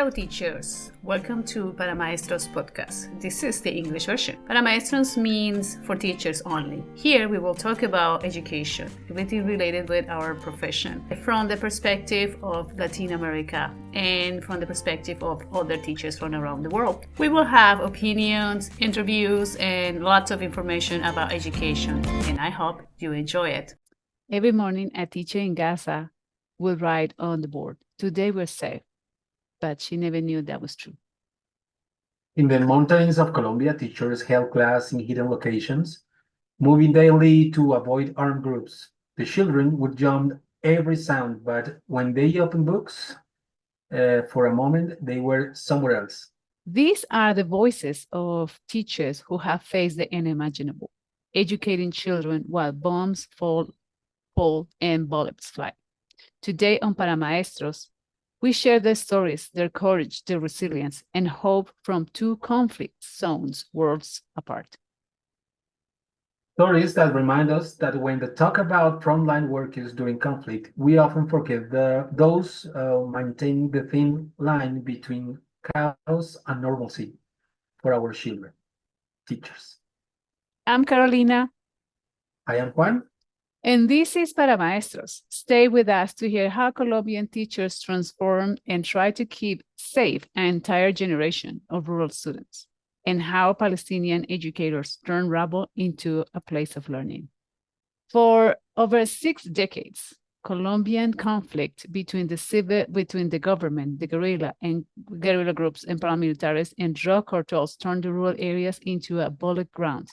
Hello teachers, welcome to Para Maestros podcast. This is the English version. Para Maestros means for teachers only. Here we will talk about education, everything related with our profession, from the perspective of Latin America and from the perspective of other teachers from around the world. We will have opinions, interviews, and lots of information about education, and I hope you enjoy it. Every morning, a teacher in Gaza will write on the board, "Today we're safe." But she never knew that was true. In the mountains of Colombia, teachers held class in hidden locations, moving daily to avoid armed groups. The children would jump every sound, but when they opened books, for a moment, they were somewhere else. These are the voices of teachers who have faced the unimaginable, educating children while bombs fall, and bullets fly. Today on Para Maestros, we share their stories, their courage, their resilience, and hope from two conflict zones worlds apart. Stories that remind us that when we talk about frontline workers during conflict, we often forget those maintaining the thin line between chaos and normalcy for our children, teachers. I'm Carolina. I am Juan. And this is Para Maestros. Stay with us to hear how Colombian teachers transform and try to keep safe an entire generation of rural students, and how Palestinian educators turn rubble into a place of learning. For over 6 decades, Colombian conflict between the government, the guerrilla groups and paramilitaries and drug cartels turned the rural areas into a bullet ground.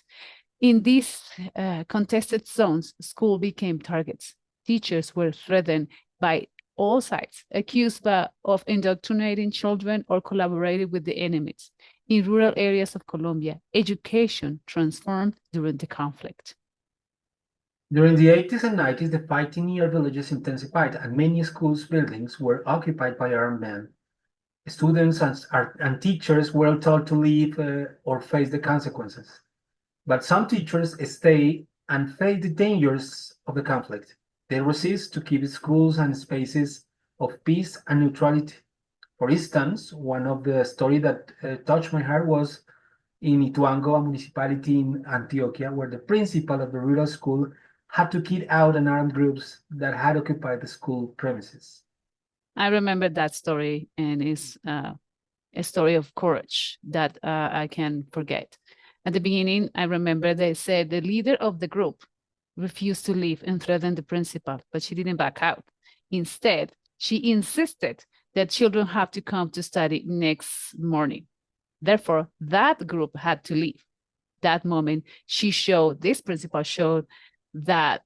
In these contested zones, schools became targets. Teachers were threatened by all sides, accused of indoctrinating children or collaborating with the enemies. In rural areas of Colombia, education transformed during the conflict. During the 80s and 90s, the fighting near villages intensified, and many schools' buildings were occupied by armed men. Students and teachers were told to leave or face the consequences. But some teachers stay and face the dangers of the conflict. They resist to keep schools and spaces of peace and neutrality. For instance, one of the stories that touched my heart was in Ituango, a municipality in Antioquia, where the principal of the rural school had to kick out an armed groups that had occupied the school premises. I remember that story, and it's a story of courage that I can forget. At the beginning, I remember they said the leader of the group refused to leave and threatened the principal, but she didn't back out. Instead, she insisted that children have to come to study next morning. Therefore, that group had to leave. That moment, this principal showed that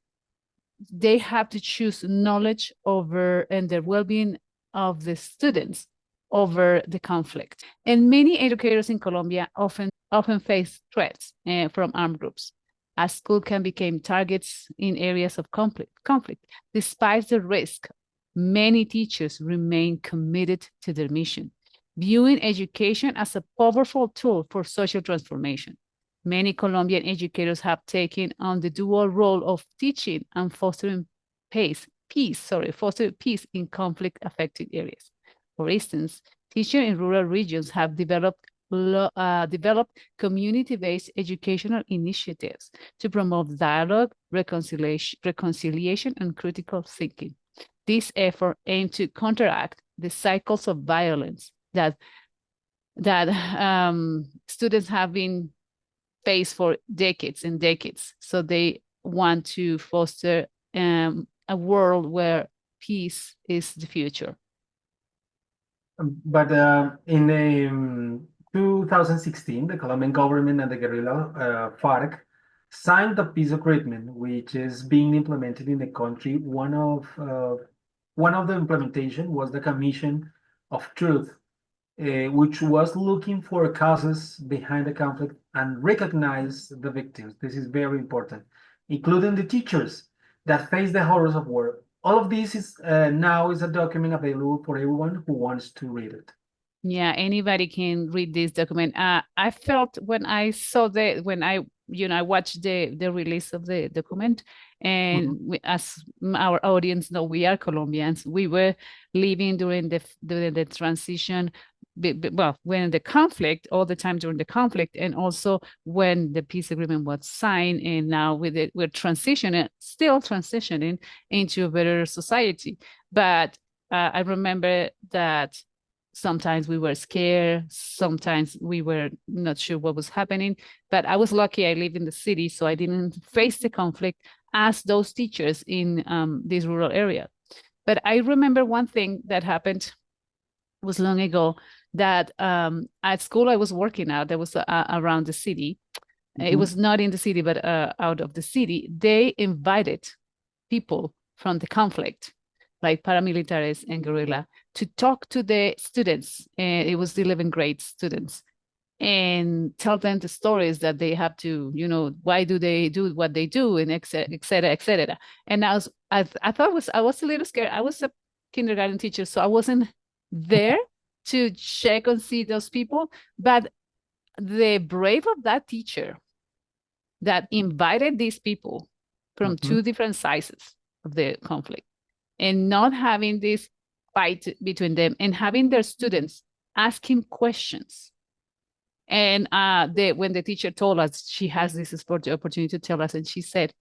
they have to choose knowledge over and the well-being of the students over the conflict. And many educators in Colombia often face threats from armed groups. A school can become targets in areas of conflict. Despite the risk, many teachers remain committed to their mission, viewing education as a powerful tool for social transformation. Many Colombian educators have taken on the dual role of teaching and fostering peace in conflict-affected areas. For instance, teachers in rural regions have developed community-based educational initiatives to promote dialogue, reconciliation, and critical thinking. This effort aims to counteract the cycles of violence that students have been faced for decades and decades. So they want to foster a world where peace is the future. But in 2016, the Colombian government and the guerrilla FARC signed a peace agreement, which is being implemented in the country. One of the implementation was the Commission of Truth, which was looking for causes behind the conflict and recognize the victims. This is very important, including the teachers that face the horrors of war. All of this is now is a document available for everyone who wants to read it. Yeah, anybody can read this document. I felt when I saw I watched the release of the document, And as our audience know, we are Colombians. We were living during the transition, well, when the conflict, all the time during the conflict, and also when the peace agreement was signed. And now with it, we're transitioning, still transitioning into a better society. But I remember that sometimes we were scared, sometimes we were not sure what was happening. But I was lucky I live in the city, so I didn't face the conflict as those teachers in this rural area. But I remember one thing that happened was long ago, that at school I was working out, that was around the city. It was not in the city, but out of the city. They invited people from the conflict, like paramilitaries and guerrilla, to talk to the students. And it was the 11th grade students, and tell them the stories that they have to, why do they do what they do, and et cetera, et cetera, et cetera. And I thought I was a little scared. I was a kindergarten teacher, so I wasn't there to check and see those people. But the brave of that teacher that invited these people from two different sizes of the conflict, and not having this fight between them, and having their students asking questions. And when the teacher told us she has this opportunity to tell us, and she said,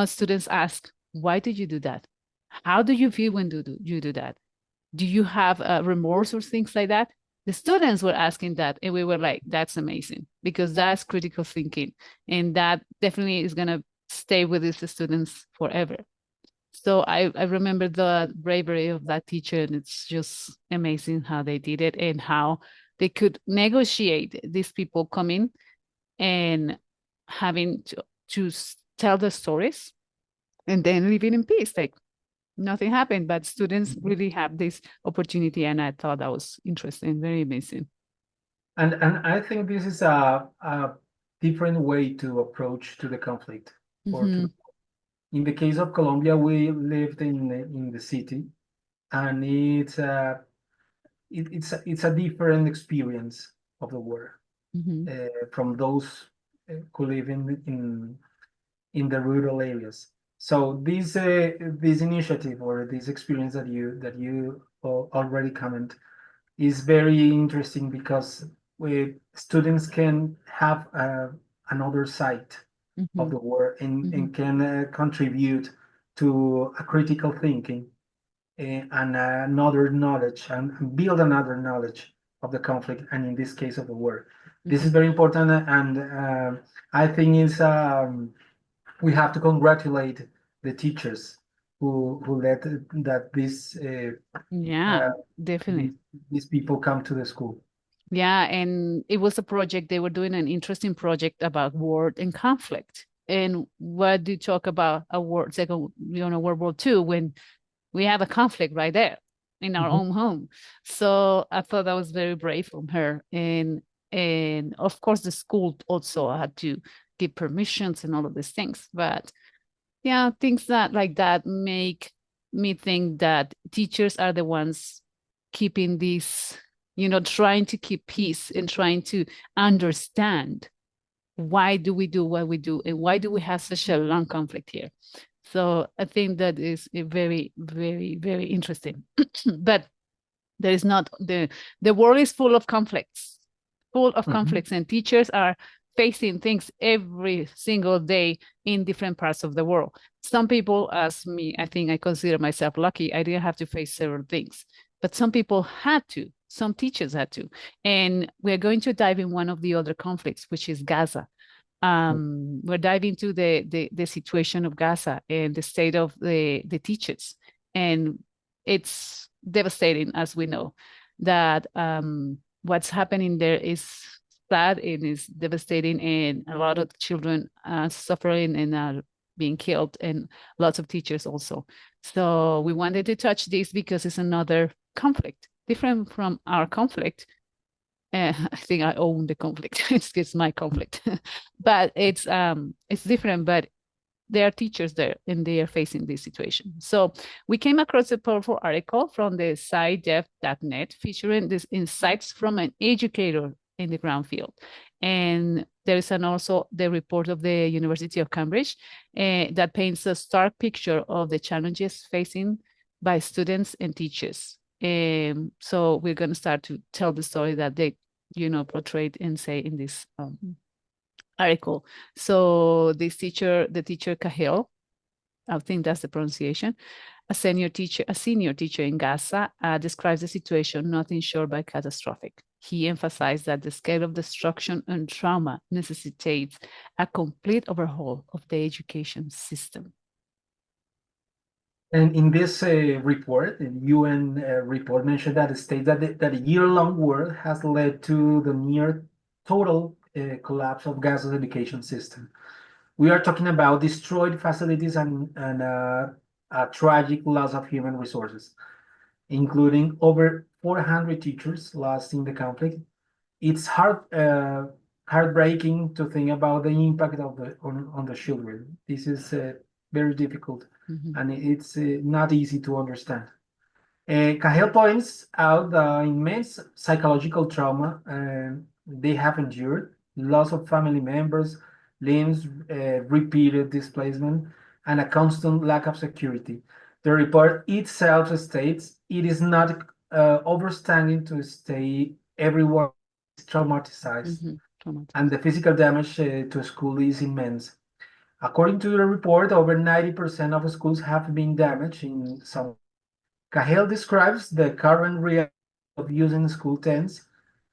students ask, why did you do that? How do you feel when you do that? Do you have remorse or things like that? The students were asking that, and we were like, that's amazing, because that's critical thinking, and that definitely is going to stay with these students forever. So I remember the bravery of that teacher, and it's just amazing how they did it, and how they could negotiate these people coming and having to tell the stories, and then living in peace. Like nothing happened, but students really have this opportunity. And I thought that was interesting, very amazing. And I think this is a different way to approach to the conflict. Or in the case of Colombia, we lived in the city, and it's a different experience of the war from those who live in the rural areas. So this initiative, or this experience that you already comment, is very interesting, because students can have another side of the war, and can contribute to a critical thinking, and another knowledge, and build another knowledge of the conflict, and in this case of the war. This is very important, and I think we have to congratulate the teachers who let that definitely. these people come to the school. Yeah, and it was a project. They were doing an interesting project about war and conflict. And what do you talk about a war, second, World War II, when we have a conflict right there in our own home? So I thought that was very brave from her. And of course, the school also had to give permissions and all of these things. But yeah, things that like that make me think that teachers are the ones keeping this, trying to keep peace, and trying to understand why do we do what we do, and why do we have such a long conflict here. So I think that is a very, very, very interesting. But there is not the world is full of conflicts, and teachers are facing things every single day in different parts of the world. Some people, as me, I think I consider myself lucky. I didn't have to face several things, but some people had to. Some teachers had to. And we're going to dive in one of the other conflicts, which is Gaza. We're diving into the situation of Gaza and the state of the teachers. And it's devastating, as we know, that what's happening there is sad and is devastating, and a lot of children are suffering and are being killed, and lots of teachers also. So we wanted to touch this because it's another conflict, different from our conflict. I think I own the conflict. It's my conflict, but it's different. But there are teachers there, and they are facing this situation. So we came across a powerful article from the SciDev.net featuring these insights from an educator in the ground field. And There is also the report of the University of Cambridge that paints a stark picture of the challenges facing by students and teachers. So we're going to start to tell the story that they, portrayed and say in this article. So the teacher Cahill, I think that's the pronunciation, a senior teacher in Gaza, describes the situation nothing short by catastrophic. He emphasized that the scale of destruction and trauma necessitates a complete overhaul of the education system. And in this report, the UN report mentioned that it states that a year-long war has led to the near total collapse of Gaza's education system. We are talking about destroyed facilities and a tragic loss of human resources, including over 400 teachers lost in the conflict. It's heartbreaking to think about the impact of on the children. This is very difficult, and it's not easy to understand. Cahill points out the immense psychological trauma they have endured, loss of family members, limbs, repeated displacement, and a constant lack of security. The report itself states it is not overstanding to say everyone is traumatized, and the physical damage to school is immense. According to the report, over 90% of schools have been damaged in some. Cahill describes the current reality of using school tents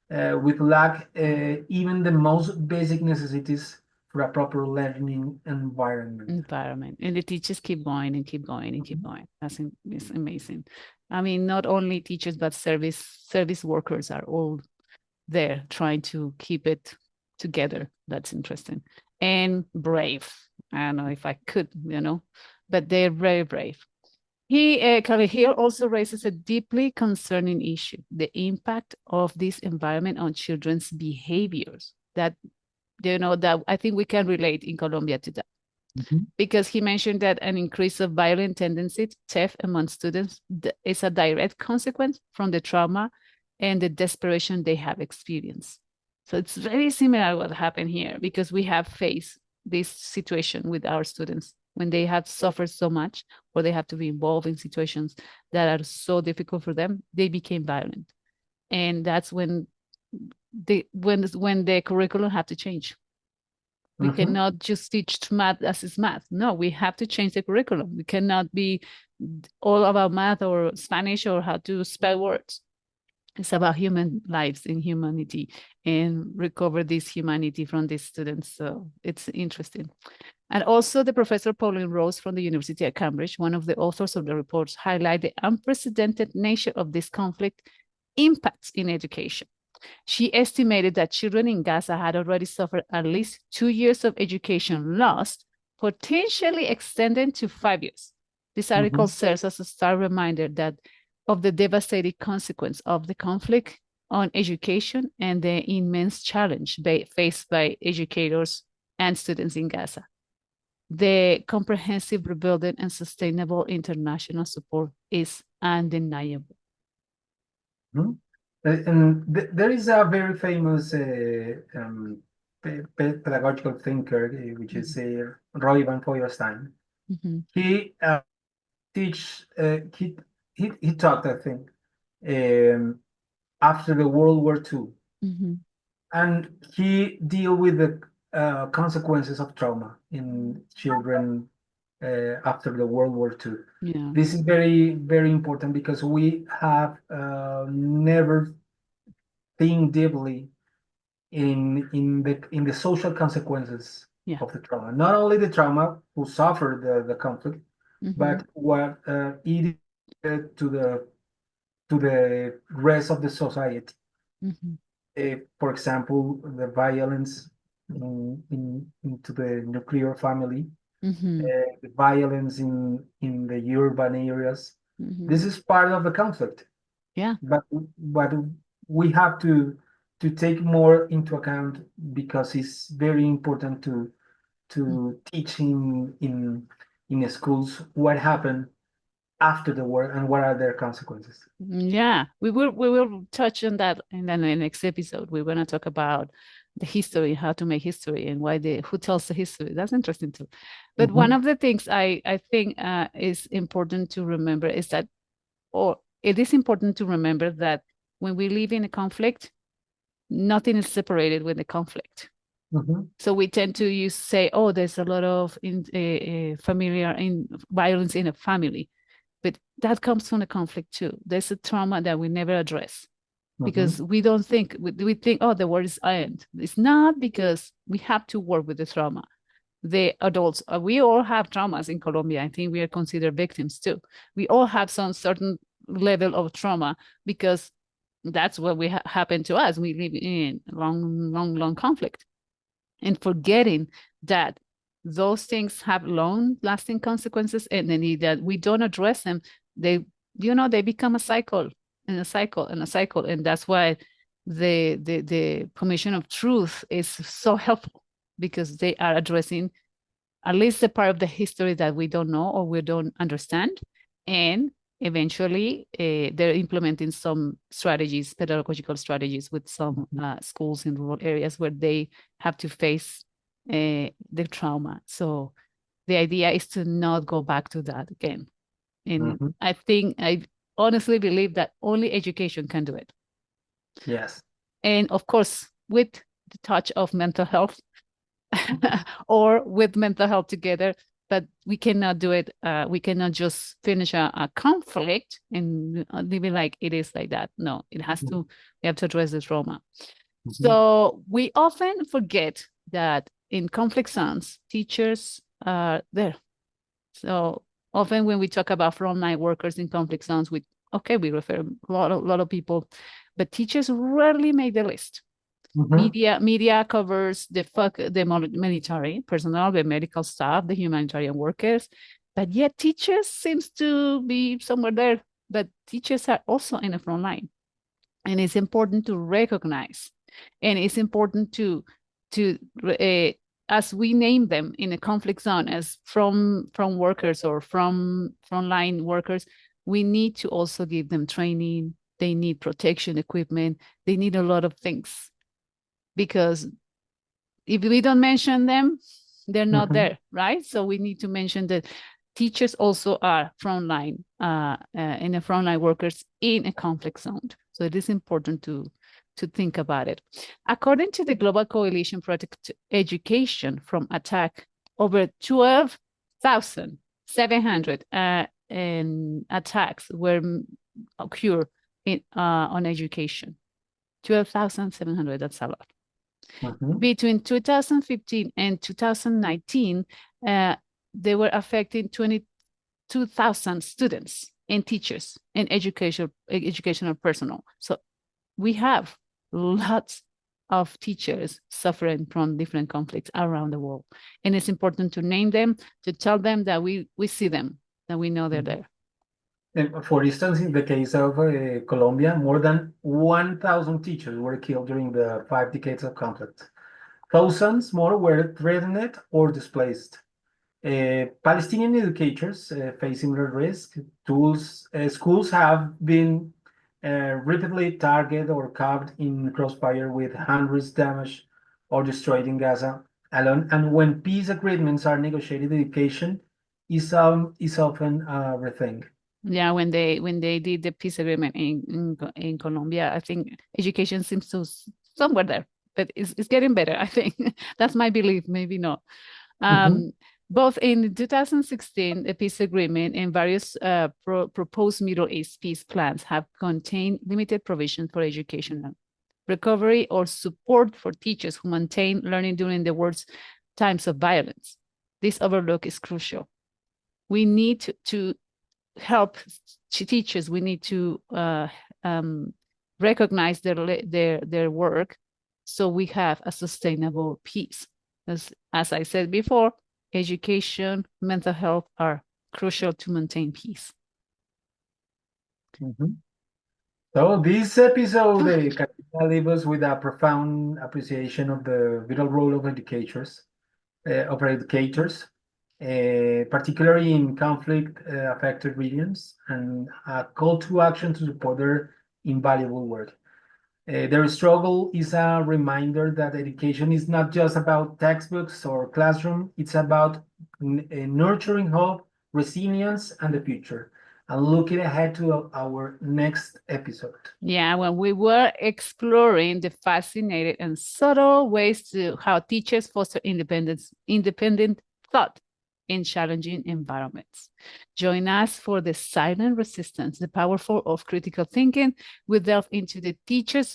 with lack even the most basic necessities for a proper learning environment. And the teachers keep going and keep going and keep going. It's amazing. I mean, not only teachers but service workers are all there trying to keep it together. That's interesting and brave. I don't know if I could, but they're very brave. Cahill also raises a deeply concerning issue: the impact of this environment on children's behaviors. That that I think we can relate in Colombia to that. Because he mentioned that an increase of violent tendencies, theft among students, is a direct consequence from the trauma and the desperation they have experienced. So it's very similar to what happened here, because we have faced this situation with our students when they have suffered so much, or they have to be involved in situations that are so difficult for them, they became violent. And that's when the curriculum had to change. We cannot just teach math as is math. No, we have to change the curriculum. We cannot be all about math or Spanish or how to spell words. It's about human lives and humanity, and recover this humanity from these students. So it's interesting. And also the Professor Pauline Rose from the University of Cambridge, one of the authors of the reports, highlight the unprecedented nature of this conflict impacts in education. She estimated that children in Gaza had already suffered at least 2 years of education lost, potentially extended to 5 years. This article serves as a stark reminder of the devastating consequence of the conflict on education and the immense challenge faced by educators and students in Gaza. The comprehensive rebuilding and sustainable international support is undeniable. And there is a very famous pedagogical thinker, which is Roy Van Feuerstein. He teach he talked, I think, after the World War II, and he deal with the consequences of trauma in children after the World War II. Yeah. This is very, very important because we have never think deeply in the social consequences of the trauma. Not only the trauma who suffered the conflict, but what it did to the rest of the society. For example, the violence into the nuclear family, the violence in the urban areas. This is part of the conflict. Yeah. But we have to take more into account, because it's very important to teach in schools what happened after the war and what are their consequences. Yeah, we will touch on that in the next episode. We're going to talk about the history, how to make history, and who tells the history. That's interesting too. But one of the things I think is important to remember is that, or it is important to remember that when we live in a conflict, nothing is separated with the conflict. So we tend to say, oh, there's a lot of violence in a family, but that comes from the conflict too. There's a trauma that we never address because we don't think, we think, oh, the war is end. It's not, because we have to work with the trauma. The adults, we all have traumas in Colombia. I think we are considered victims too. We all have some certain level of trauma because that's what happened to us. We live in long conflict. And forgetting that those things have long-lasting consequences, and that we don't address them, they become a cycle and a cycle and a cycle. And that's why the Commission of Truth is so helpful, because they are addressing at least the part of the history that we don't know or we don't understand. And eventually they're implementing some strategies, pedagogical strategies, with some schools in rural areas where they have to face the trauma. So the idea is to not go back to that again. And I honestly believe that only education can do it. Yes. And of course, with the touch of mental health or with mental health together, but we cannot do it. We cannot just finish a conflict and leave it like it is like that. No, it has to, we have to address the trauma. So we often forget that in conflict zones, teachers are there. So often when we talk about frontline workers in conflict zones, we refer a lot of people, but teachers rarely make the list. Media covers the military personnel, the medical staff, the humanitarian workers, but yet teachers seems to be somewhere there. But teachers are also in the front line, and it's important to recognize, and it's important to as we name them in a conflict zone as from workers or from frontline workers, we need to also give them training. They need protection equipment. They need a lot of things, because if we don't mention them, they're not there, right? So we need to mention that teachers also are frontline, in a frontline workers in a conflict zone. So it is important to think about it. According to the Global Coalition Protect Education from Attack, over 12,700 attacks were occurred on education. 12,700, that's a lot. Between 2015 and 2019, they were affecting 22,000 students and teachers and educational personnel. So we have lots of teachers suffering from different conflicts around the world. And it's important to name them, to tell them that we see them, that we know they're there. And for instance, in the case of Colombia, more than 1,000 teachers were killed during the 5 decades of conflict. Thousands more were threatened or displaced. Palestinian educators face similar risk. Schools have been repeatedly targeted or caught in crossfire, with hundreds damaged or destroyed in Gaza alone. And when peace agreements are negotiated, education is often a rethink. Yeah, when they did the peace agreement in Colombia, I think education seems to somewhere there, but it's getting better. I think that's my belief. Maybe not. Both in 2016, the peace agreement and various proposed Middle East peace plans have contained limited provisions for educational recovery or support for teachers who maintain learning during the worst times of violence. This overlook is crucial. We need to help teachers. We need to recognize their work, so we have a sustainable peace. As I said before, education, mental health are crucial to maintain peace. So this episode, Katrina, leaves us with a profound appreciation of the vital role of educators, particularly in conflict-affected regions, and a call to action to support their invaluable work. Their struggle is a reminder that education is not just about textbooks or classroom, it's about nurturing hope, resilience, and the future. And looking ahead to our next episode. Yeah, when we were exploring the fascinating and subtle ways to how teachers foster independent thought in challenging environments. Join us for the silent resistance, the powerful of critical thinking. We delve into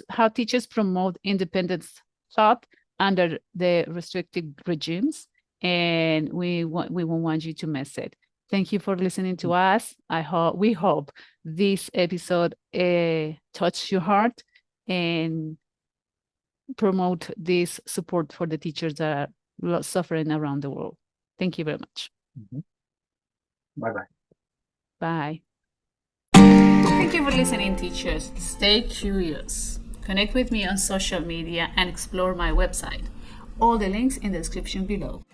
how teachers promote independent thought under the restrictive regimes, and we won't want you to miss it. Thank you for listening to us. We hope this episode touched your heart and promote this support for the teachers that are suffering around the world. Thank you very much. Bye-bye. Bye. Thank you for listening, teachers. Stay curious. Connect with me on social media and explore my website. All the links in the description below.